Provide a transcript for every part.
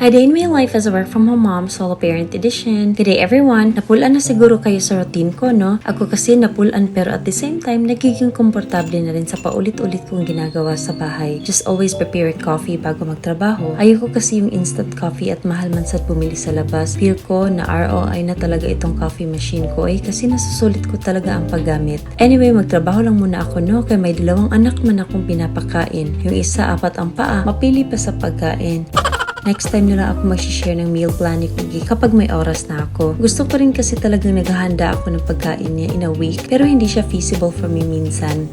A day in my life as a work from home mom, solo parent edition. Good day everyone! Napulaan na siguro kayo sa routine ko, no? Ako kasi napulaan pero at the same time, nagiging komportable na rin sa paulit-ulit kong ginagawa sa bahay. Just always prepare coffee bago magtrabaho. Ayoko kasi yung instant coffee at mahal man sa bumili sa labas. Feel ko na ROI na talaga itong coffee machine ko kasi nasusulit ko talaga ang paggamit. Anyway, magtrabaho lang muna ako, no? Kaya may 2 anak man akong pinapakain. Yung isa 4 ang paa, mapili pa sa pagkain. Next time na lang ako mag-share ng meal plan ni Cookie kapag may oras na ako. Gusto ko rin kasi talagang naghahanda ako ng pagkain niya in a week pero hindi siya feasible for me minsan.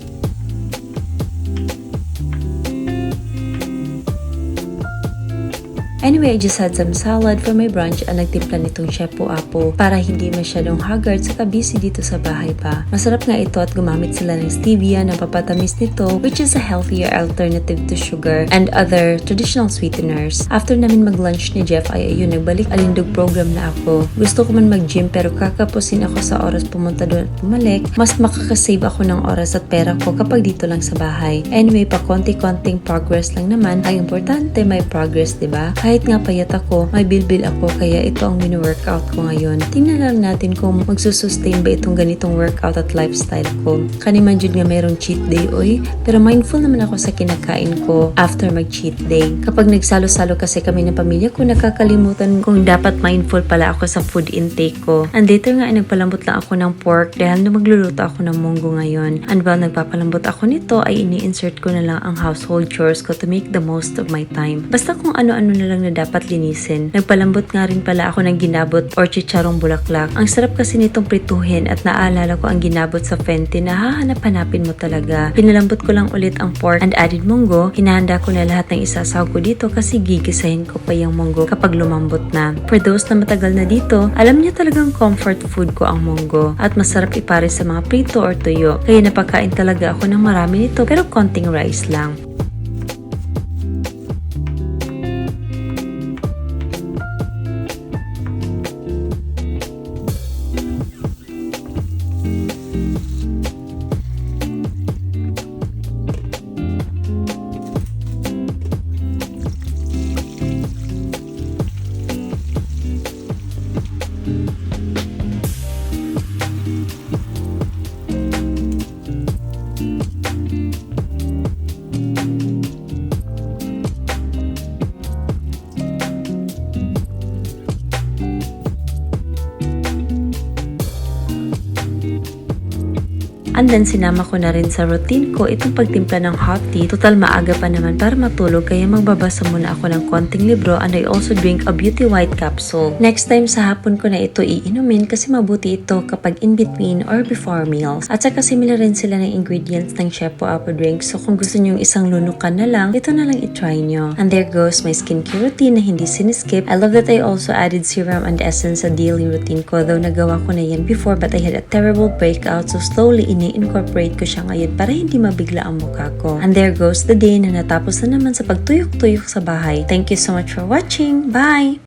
Anyway, I just had some salad for my brunch at nagtimpla nitong Chef Apo para hindi masyadong haggard saka busy dito sa bahay pa. Masarap nga ito at gumamit sila ng stevia na papatamis nito which is a healthier alternative to sugar and other traditional sweeteners. After namin mag-lunch ni Jeff ay ayun, nagbalik alindog program na ako. Gusto ko man mag-gym pero kakapusin ako sa oras pumunta doon at bumalik. Mas makakasave ako ng oras at pera ko kapag dito lang sa bahay. Anyway, pa konti-konting progress lang naman. Ang importante may progress, diba? Kahit nga payat ako, may bilbil ako kaya ito ang mini-workout ko ngayon. Tingnan lang natin kung magsusustain ba itong ganitong workout at lifestyle ko. Kaniman jud nga mayroong cheat day, oy. Pero mindful naman ako sa kinakain ko after mag-cheat day. Kapag nagsalo-salo kasi kami ng pamilya ko, nakakalimutan kung dapat mindful pala ako sa food intake ko. And later nga ay nagpalambot lang ako ng pork dahil na magluluto ako ng munggo ngayon. And while nagpapalambot ako nito, ay ini-insert ko na lang ang household chores ko to make the most of my time. Basta kung ano-ano na lang na dapat linisin. Nagpalambot nga rin pala ako ng ginabot or chicharong bulaklak. Ang sarap kasi nitong prituhin at naalala ko ang ginabot sa Fenty na hahanap-hanapin mo talaga. Pinalambot ko lang ulit ang pork and added munggo. Hinahanda ko na lahat ng isasaw ko dito kasi gigisahin ko pa yung munggo kapag lumambot na. For those na matagal na dito, alam niya talagang comfort food ko ang munggo at masarap ipare sa mga prito or tuyo. Kaya napakain talaga ako ng marami nito pero konting rice lang. And then sinama ko na rin sa routine ko itong pagtimpla ng hot tea. Total maaga pa naman para matulog kaya magbabasa muna ako ng konting libro and I also drink a beauty white capsule. Next time sa hapon ko na ito iinumin kasi mabuti ito kapag in between or before meals. At saka similar rin sila ng ingredients ng Chef Apo drink so kung gusto nyo yung isang lunukan na lang, ito na lang itry nyo. And there goes my skincare routine na hindi siniskip. I love that I also added serum and essence sa daily routine ko though nagawa ko na yan before but I had a terrible breakout so slowly incorporate ko siya ngayon para hindi mabigla ang mukha ko. And there goes the day na natapos na naman sa pagtuyok-tuyok sa bahay. Thank you so much for watching. Bye!